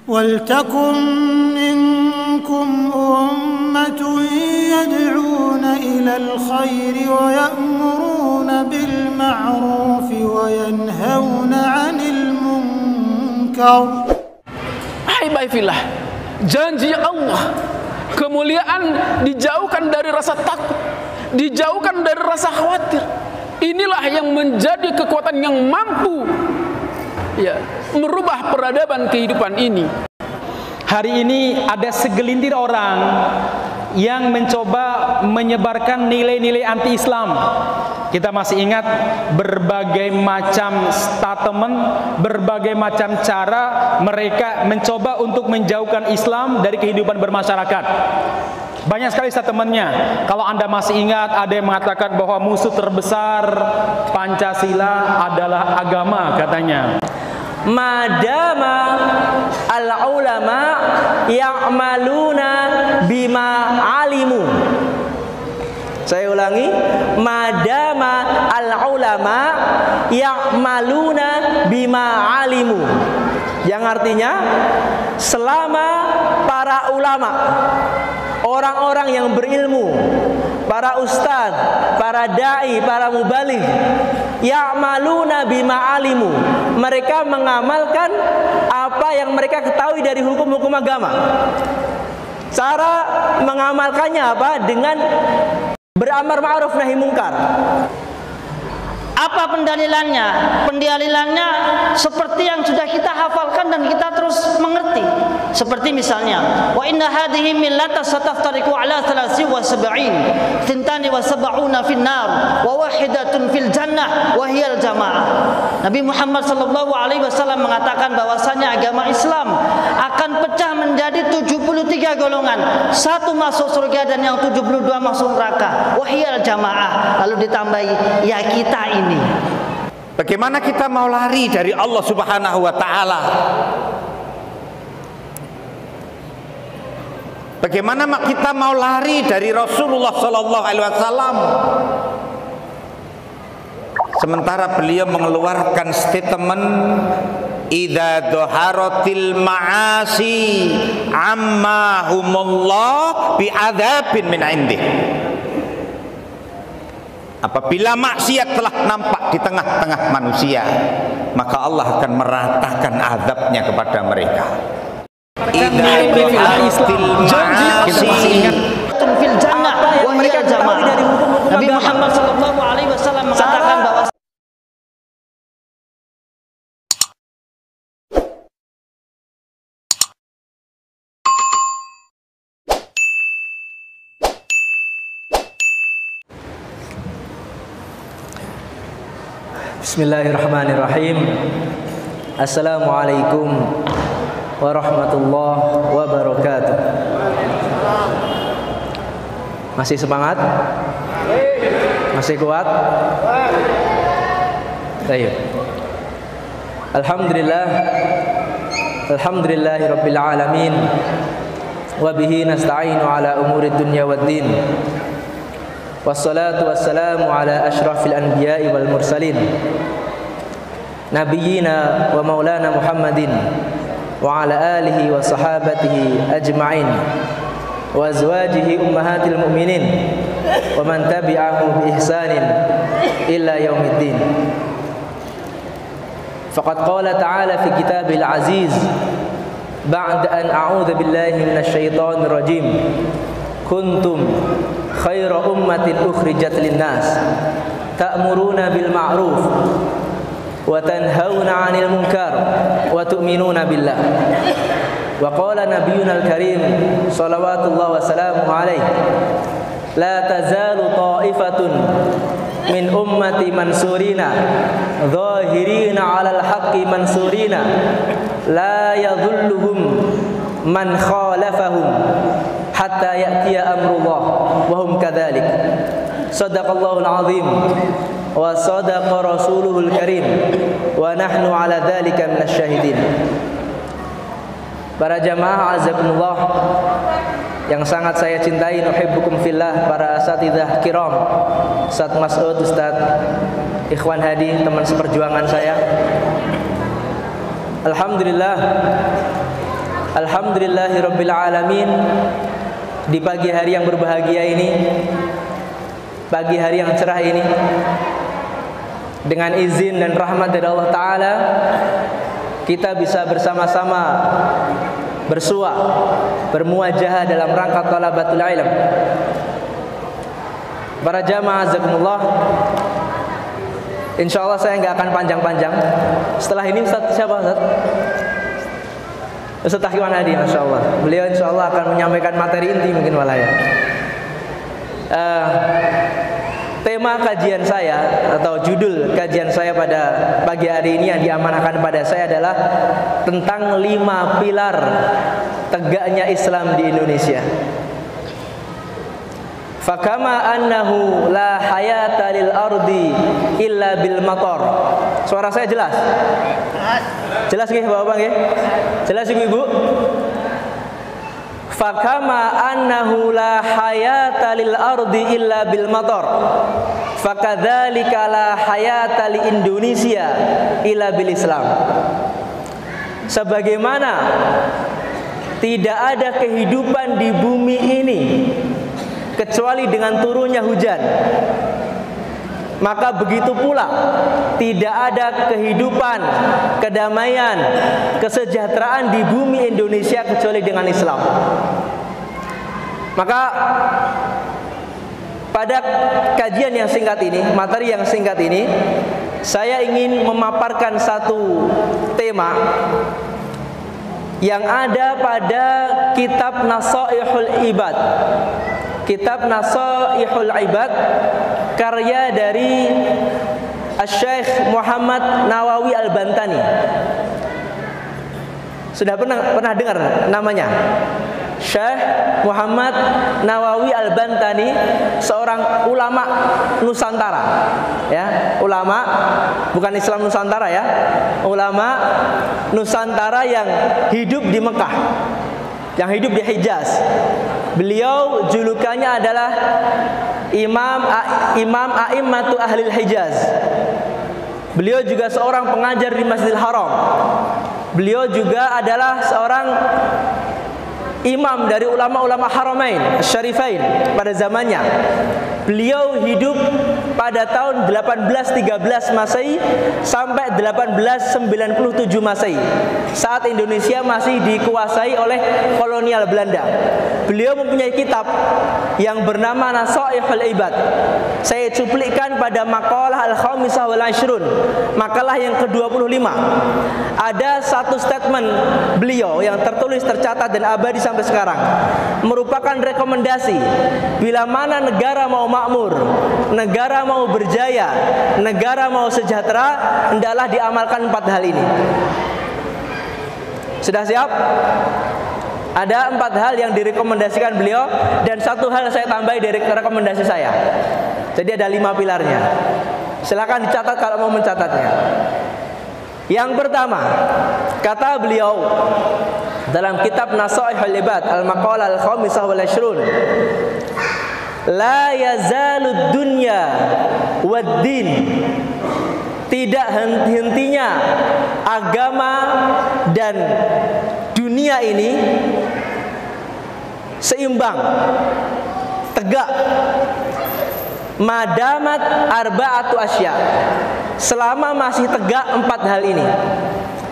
وَلْتَكُنْ مِنْكُمْ أُمَّةٌ يَدْعُونَ إِلَى الْخَيْرِ وَيَأْمُرُونَ بِالْمَعْرُوفِ وَيَنْهَوْنَ عَنِ الْمُنْكَرِ. Ahibbai fillah, janji Allah, kemuliaan dijauhkan dari rasa takut, dijauhkan dari rasa khawatir. Inilah yang menjadi kekuatan yang mampu merubah peradaban kehidupan ini. Hari ini ada segelintir orang yang mencoba menyebarkan nilai-nilai anti-Islam. Kita masih ingat berbagai macam statement, berbagai macam cara mereka mencoba untuk menjauhkan Islam dari kehidupan bermasyarakat. Banyak sekali statementnya. Kalau Anda masih ingat, ada yang mengatakan bahwa musuh terbesar Pancasila adalah agama, katanya. Madama al-ulama ya'maluna bima alimu. Saya ulangi, madama al-ulama ya'maluna bima alimu. Yang artinya, selama para ulama, orang-orang yang berilmu, para ustaz, para dai, para mubaligh, ya'maluna bima alimu, mereka mengamalkan apa yang mereka ketahui dari hukum-hukum agama. Cara mengamalkannya apa? Dengan beramar ma'ruf nahi mungkar. Apa pendalilannya? Pendalilannya seperti yang sudah kita hafalkan dan kita terus mengerti. Seperti misalnya, wa inna hadhihi millata sataftariqu ala 73 thintani wa sab'una fin nar wa wahidatun fil jannah wa hiyal jamaah. Nabi Muhammad sallallahu alaihi wasallam mengatakan bahwasanya agama Islam akan pecah menjadi 73 golongan. Satu masuk surga dan yang 72 masuk neraka. Wa hiyal jamaah. Lalu ditambahi, ya kita ini. Bagaimana kita mau lari dari Allah Subhanahu wa taala? Bagaimana kita mau lari dari Rasulullah sallallahu alaihi wasallam? Sementara beliau mengeluarkan statement, idza dhaharatil ma'asi amma humullah bi'adzabin min indih. Apabila maksiat telah nampak di tengah-tengah manusia, maka Allah akan meratakan azabnya kepada mereka. Fil jannah wa hiya jamaah. Nabi Muhammad sallallahu alaihi wasallam mengatakan bahwa Bismillahirrahmanirrahim. Assalamualaikum warahmatullahi wabarakatuh. Masih semangat? Masih kuat? Ayo. Alhamdulillah. Alhamdulillahirabbil alamin. Wa bihi nasta'inu ala umuri dunya waddin. Wassalatu wassalamu ala ashrafil anbiya'i wal mursalin nabiyyina wa maulana Muhammadin wa ala alihi wa sahabatihi ajma'in wa azwajihi ummahatil mu'minin wa man tabi'ahu bi ihsanin illa yaumiddin. Faqad qala ta'ala fi kitabil aziz ba'da an a'udzu billahi minasy syaithanir rajim, kuntum khairu ummatin ukhrijat linnas ta'muruna bil ma'ruf wa tanhauna 'anil munkar wa tu'minuna billah. Wa qala nabiyyuna al-karim salawatullah wa salamuhu alaihi, la tazalu ta'ifatun min ummati mansurina zahirina 'alal haqqi mansurina la yadhulluhum man khalafahum hatta ya'tiya amrullah wa hum kadzalik. Shadaqallahul azim wa sadaqa rasuluhul karim wa nahnu ala dzalika minasyahidin. Para jamaah azakumullah yang sangat saya cintai, nuhibbukum fillah, para asatidzah kiram, Ustaz Mas'ud, Ustaz Ikhwan Hadi, teman seperjuangan saya. Alhamdulillah, Alhamdulillahirabbil alamin. Di pagi hari yang berbahagia ini, pagi hari yang cerah ini, dengan izin dan rahmat dari Allah Ta'ala, kita bisa bersama-sama bersua, bermuajahah dalam rangka talabatul ilm. Para jamaah azakumullah, insyaallah saya nggak akan panjang-panjang. Setelah ini Ustaz siapa Ustaz? Ustaz Tahkiwan Hadi, Masya Allah. Beliau insya Allah akan menyampaikan materi inti mungkin malah ya. Tema kajian saya atau judul kajian saya pada pagi hari ini yang diamanahkan pada saya adalah tentang 5 pilar tegaknya Islam di Indonesia. Fakama annahu la hayata lil ardi illa bil matar. Suara saya jelas? Jelas nggih Bapak nggih? Jelas Ibu? Fakama annahu la hayata lil ardi illa bil matar. Fakadzalika la hayata li Indonesia illa bil Islam. Sebagaimana tidak ada kehidupan di bumi ini kecuali dengan turunnya hujan, maka begitu pula tidak ada kehidupan, kedamaian, kesejahteraan di bumi Indonesia kecuali dengan Islam. Maka pada kajian yang singkat ini, materi yang singkat ini, saya ingin memaparkan satu tema yang ada pada kitab Nasaihul Ibad. Kitab Nasaihul Ibad karya dari Syekh Muhammad Nawawi Al-Bantani. Sudah pernah dengar namanya? Syekh Muhammad Nawawi Al-Bantani, seorang ulama Nusantara, ya, ulama bukan Islam Nusantara ya, ulama Nusantara yang hidup di Mekah, yang hidup di Hijaz. Beliau julukannya adalah Imam A'immatu Ahlil Hijaz. Beliau juga seorang pengajar di Masjidil Haram. Beliau juga adalah seorang imam dari ulama-ulama Haramain Syarifain pada zamannya. Beliau hidup pada tahun 1813 Masehi sampai 1897 Masehi, saat Indonesia masih dikuasai oleh kolonial Belanda. Beliau mempunyai kitab yang bernama Nasaihul Ibad. Saya cuplikkan pada makalah Al-Khamisah wal Ashrun, makalah yang ke-25. Ada satu statement beliau yang tertulis, tercatat dan abadi sampai sekarang, merupakan rekomendasi bila mana negara mau makmur, negara mau berjaya, negara mau sejahtera, hendaklah diamalkan 4 hal ini. Sudah siap? Ada 4 hal yang direkomendasikan beliau, dan 1 hal saya tambahi dari rekomendasi saya. Jadi ada 5 pilarnya. Silakan dicatat kalau mau mencatatnya. Yang pertama, kata beliau dalam kitab Nasaihul Ibad Al-Maqalah Al-Khamisah wal Ashrun, la yazalud dunya wad din. Tidak henti-hentinya agama dan dunia ini seimbang, tegak. Madamat arba'atu asya, selama masih tegak 4 hal ini.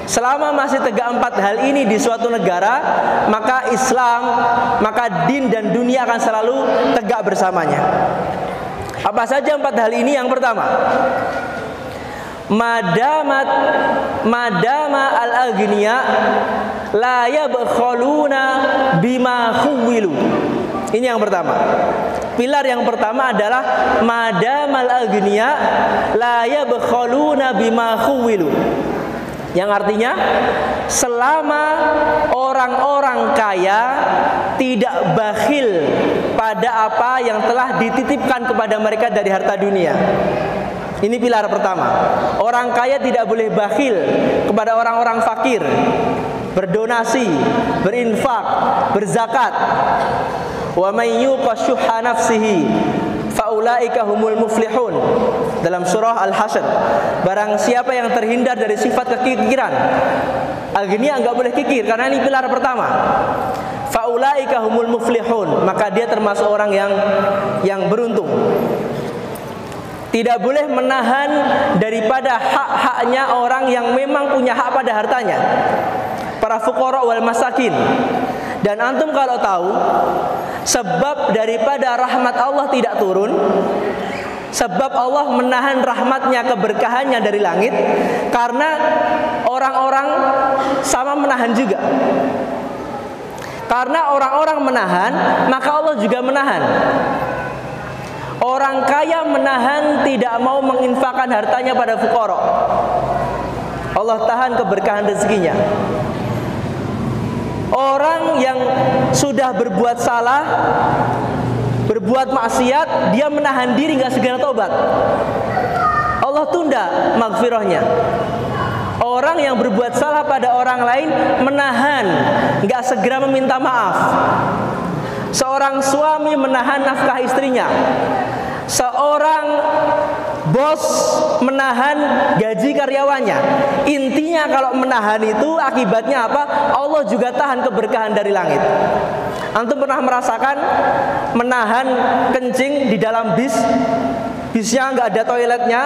Selama masih tegak 4 hal ini di suatu negara, maka Islam, maka din dan dunia akan selalu tegak bersamanya. Apa saja 4 hal ini? Yang pertama, madama al-aghniya la yabkhaluna bima khuwilu. Ini yang pertama. Pilar yang pertama adalah madamal aghniya la yabkhaluna bima khuwilu. Yang artinya, selama orang-orang kaya tidak bakhil pada apa yang telah dititipkan kepada mereka dari harta dunia. Ini pilar pertama. Orang kaya tidak boleh bakhil kepada orang-orang fakir, berdonasi, berinfak, berzakat. Wa may yuqa syuhha nafsihi faulaika humul muflihun. Dalam surah Al-Hasyr, barang siapa yang terhindar dari sifat kekikiran, Agniya enggak boleh kikir karena ini pilar pertama. Faulaika humul muflihun, maka dia termasuk orang yang beruntung. Tidak boleh menahan daripada hak-haknya orang yang memang punya hak pada hartanya, para fuqara wal masakin. Dan antum kalau tahu sebab daripada rahmat Allah tidak turun, sebab Allah menahan rahmatnya, keberkahannya dari langit, karena orang-orang sama menahan juga. Karena orang-orang menahan, maka Allah juga menahan. Orang kaya menahan, tidak mau menginfakkan hartanya pada fuqara, Allah tahan keberkahan rezekinya. Orang yang sudah berbuat salah, berbuat maksiat, dia menahan diri, gak segera tobat, Allah tunda maghfirahnya. Orang yang berbuat salah pada orang lain menahan, gak segera meminta maaf. Seorang suami menahan nafkah istrinya. Seorang bos menahan gaji karyawannya. Intinya kalau menahan itu akibatnya apa? Allah juga tahan keberkahan dari langit. Antum pernah merasakan menahan kencing di dalam bis? Bisnya nggak ada toiletnya,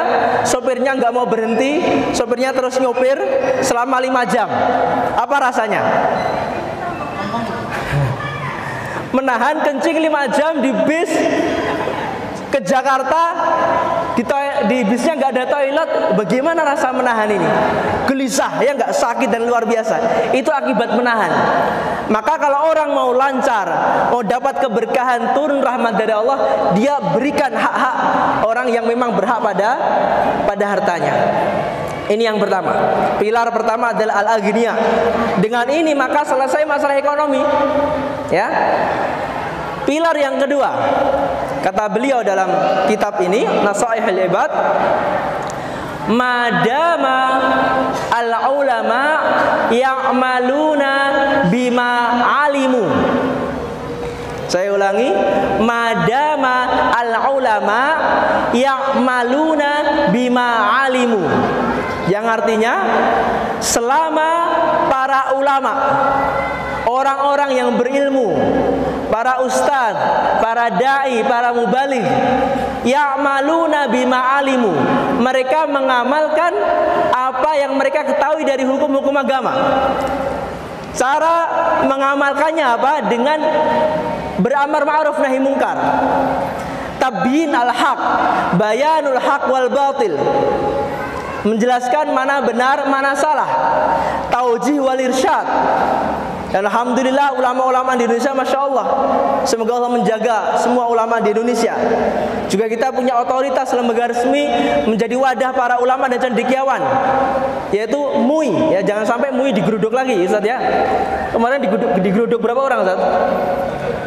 sopirnya nggak mau berhenti, sopirnya terus nyopir selama 5 jam. Apa rasanya? Menahan kencing 5 jam di bis ke Jakarta, di bisnya nggak ada toilet. Bagaimana rasa menahan ini? Gelisah, ya nggak, sakit dan luar biasa. Itu akibat menahan. Maka kalau orang mau lancar, mau dapat keberkahan, turun rahmat dari Allah, dia berikan hak-hak orang yang memang berhak pada hartanya. Ini yang pertama. Pilar pertama adalah al-aghniyah. Dengan ini maka selesai masalah ekonomi. Ya. Pilar yang kedua, kata beliau dalam kitab ini, Nasaihul Ibad, madama al-ulama ya'maluna bima alimu. Saya ulangi, madama al-ulama ya'maluna bima alimu. Yang artinya, selama para ulama, orang-orang yang berilmu, para ustaz, para dai, para mubaligh, ya'maluna bima alimu, mereka mengamalkan apa yang mereka ketahui dari hukum-hukum agama. Cara mengamalkannya apa? Dengan beramar ma'ruf nahi mungkar, tabyin al-haq, bayanul haq wal batil, menjelaskan mana benar, mana salah, taujih wal irsyad. Dan alhamdulillah ulama-ulama di Indonesia, masya Allah, semoga Allah menjaga semua ulama di Indonesia. Juga kita punya otoritas lembaga resmi menjadi wadah para ulama dan cendekiawan, yaitu MUI. Ya, jangan sampai MUI digeruduk lagi, Ustaz ya. Kemarin digeruduk berapa orang, Ustaz?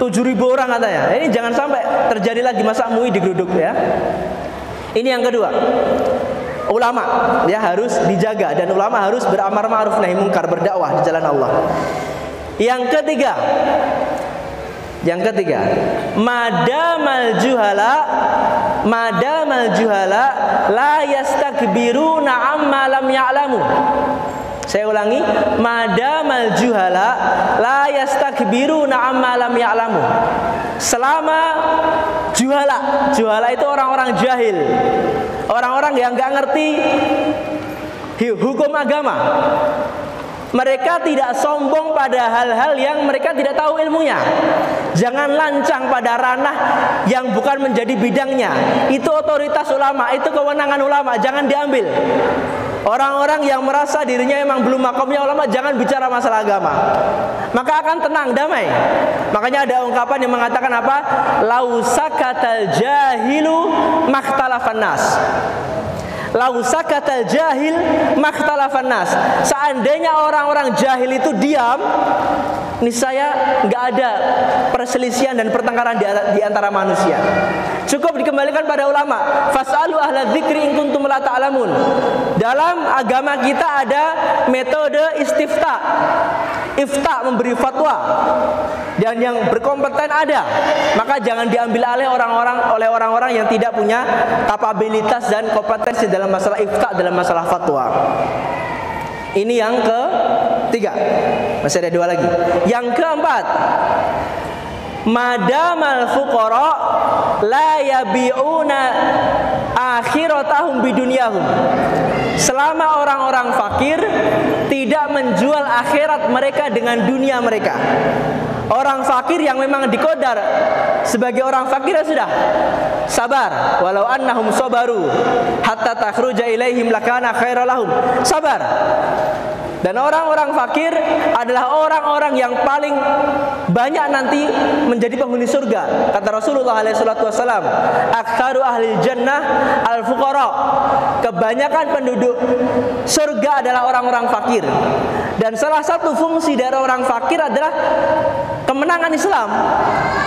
7.000 orang katanya. Ini jangan sampai terjadi lagi masa MUI digeruduk ya. Ini yang kedua. Ulama ya harus dijaga, dan ulama harus beramar ma'ruf nahi mungkar, berdakwah di jalan Allah. Yang ketiga, madamal juhala la yastakbiruna amma lam ya'lamu. Saya ulangi, madamal juhala la yastakbiruna amma lam ya'lamu. Selama juhala itu orang-orang jahil, orang-orang yang enggak ngerti hukum agama. Mereka tidak sombong pada hal-hal yang mereka tidak tahu ilmunya. Jangan lancang pada ranah yang bukan menjadi bidangnya. Itu otoritas ulama, itu kewenangan ulama, jangan diambil. Orang-orang yang merasa dirinya memang belum makomnya ulama, jangan bicara masalah agama. Maka akan tenang, damai. Makanya ada ungkapan yang mengatakan apa? Lau sakatal jahilu makhtalafan nas. Lau sakatal jahil makhtalafan nas. Seandainya orang-orang jahil itu diam, niscaya nggak ada perselisihan dan pertengkaran di antara manusia. Cukup dikembalikan pada ulama. Fas'alu ahla dzikri in kuntum la ta'lamun. Dalam agama kita ada metode istifta. Ifta, memberi fatwa, dan yang berkompeten ada. Maka jangan diambil alih oleh orang-orang yang tidak punya kapabilitas dan kompetensi dalam masalah ifta, dalam masalah fatwa. Ini yang 3. Masih ada 2 lagi. Yang keempat, madamal fuqara la yabi'una akhiratahum bidunyahum. Selama orang-orang fakir tidak menjual akhirat mereka dengan dunia mereka. Orang fakir yang memang dikodar sebagai orang fakir ya sudah sabar, walau annahum sabaru hatta takhruja ilaihim lakana khairal lahum. Sabar. Dan orang-orang fakir adalah orang-orang yang paling banyak nanti menjadi penghuni surga. Kata Rasulullah SAW, aktsaru ahli jannah al-fuqara. Kebanyakan penduduk surga adalah orang-orang fakir. Dan salah satu fungsi dari orang fakir adalah kemenangan Islam.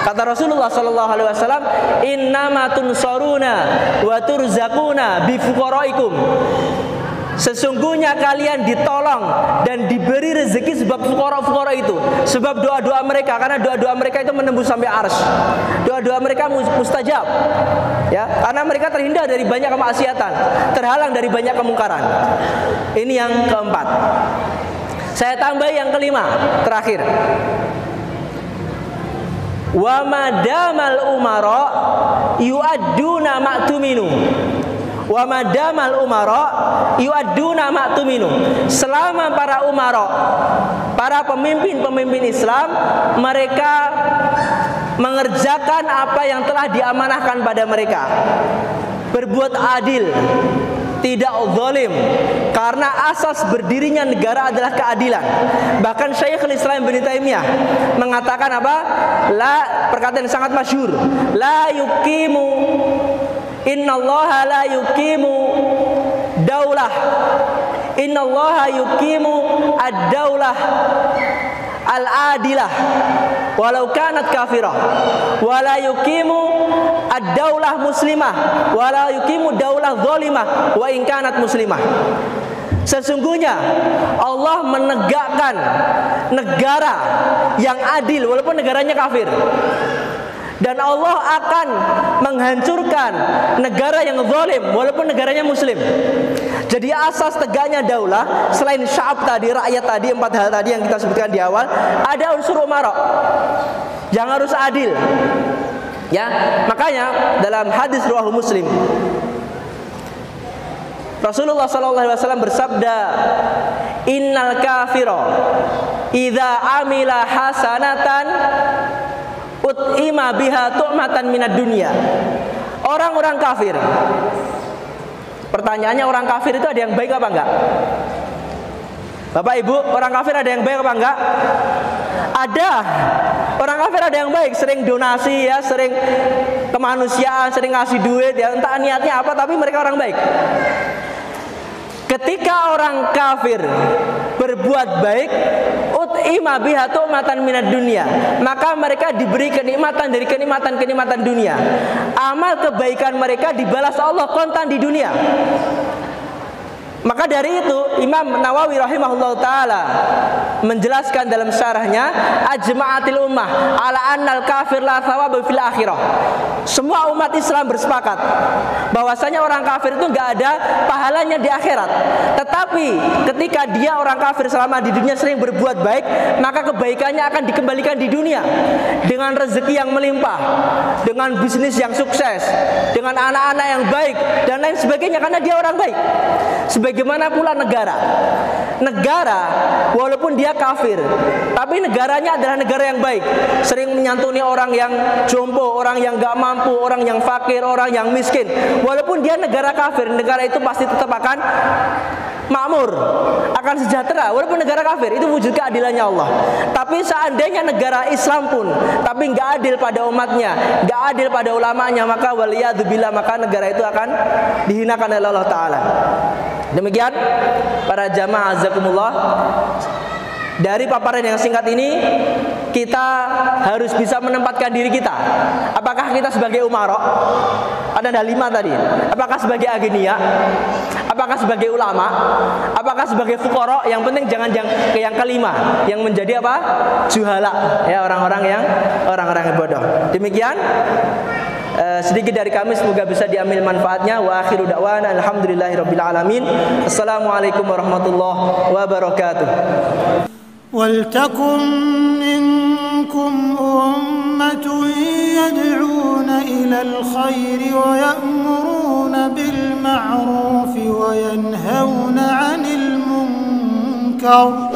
Kata Rasulullah SAW, innama tunsaruna wa turzaquna bi fuqaraikum. Sesungguhnya kalian ditolong dan diberi rezeki sebab fuqara-fuqara itu, sebab doa-doa mereka, karena doa-doa mereka itu menembus sampai arsy. Doa-doa mereka mustajab. Ya, karena mereka terhindar dari banyak kemaksiatan, terhalang dari banyak kemungkaran. Ini yang keempat. Saya tambah yang kelima, terakhir. Wa madamal umara yu'adduna ma'tuminu. Wa madamal umara yu'adduna ma'tuminu. Selama para umara, para pemimpin-pemimpin Islam, mereka mengerjakan apa yang telah diamanahkan pada mereka. Berbuat adil, tidak zalim, karena asas berdirinya negara adalah keadilan. Bahkan Syekhul Islam Ibnu Taimiyah mengatakan apa? Perkataan yang sangat masyhur, la yuqimu innallaha la yuqimu daulah, innallaha yuqimu ad-daulah al-adilah walau kanat kafirah, wala yuqimu ad-daulah muslimah, wala yuqimu daulah zalimah wa in kanat muslimah. Sesungguhnya Allah menegakkan negara yang adil walaupun negaranya kafir. Dan Allah akan menghancurkan negara yang zalim walaupun negaranya muslim. Jadi asas tegaknya daulah selain sya'ab tadi, rakyat tadi, 4 hal tadi yang kita sebutkan di awal, ada unsur umara yang harus adil. Ya, makanya dalam hadis riwayat Muslim Rasulullah SAW bersabda, innal kafira idza amila hasanatan ut'ima biha tu'matan minad dunya. Orang-orang kafir, pertanyaannya, orang kafir itu ada yang baik apa enggak? Bapak Ibu, orang kafir ada yang baik apa enggak? Ada. Orang kafir ada yang baik, sering donasi ya, sering kemanusiaan, sering ngasih duit ya, entah niatnya apa, tapi mereka orang baik. Ketika orang kafir berbuat baik, ut'ima biha tu'matan minad dunya, maka mereka diberi kenikmatan dari kenikmatan dunia. Amal kebaikan mereka dibalas Allah kontan di dunia. Maka dari itu Imam Nawawi rahimahullah ta'ala menjelaskan dalam syarahnya, ajma'atil ummah ala annal kafir la thawaba fil akhirah. Semua umat Islam bersepakat bahwasanya orang kafir itu enggak ada pahalanya di akhirat. Tetapi ketika dia orang kafir selama di dunia sering berbuat baik, maka kebaikannya akan dikembalikan di dunia dengan rezeki yang melimpah, dengan bisnis yang sukses, dengan anak-anak yang baik dan lain sebagainya, karena dia orang baik. Sebagaimana pula negara, walaupun dia kafir, tapi negaranya adalah negara yang baik, sering menyantuni orang yang jompo, orang yang gak mampu, orang yang fakir, orang yang miskin. Walaupun dia negara kafir, negara itu pasti tetap akan makmur, akan sejahtera. Walaupun negara kafir, itu wujud keadilannya Allah. Tapi seandainya negara Islam pun tapi gak adil pada umatnya, gak adil pada ulamanya, maka waliyadzubillah, maka negara itu akan dihinakan oleh Allah Ta'ala. Demikian para jamaah azakumullah, dari paparan yang singkat ini kita harus bisa menempatkan diri kita. Apakah kita sebagai umara? Ada 5 tadi. Apakah sebagai agniya? Apakah sebagai ulama? Apakah sebagai fuqara? Yang penting jangan yang kelima, yang menjadi apa? Juhala, ya, orang-orang yang bodoh. Demikian sedikit dari kami, semoga bisa diambil manfaatnya. Wa akhiru da'wana alhamdulillahirabbil alamin. Assalamualaikum warahmatullahi wabarakatuh. ولتكن منكم أمة يدعون إلى الخير ويأمرون بالمعروف وينهون عن المنكر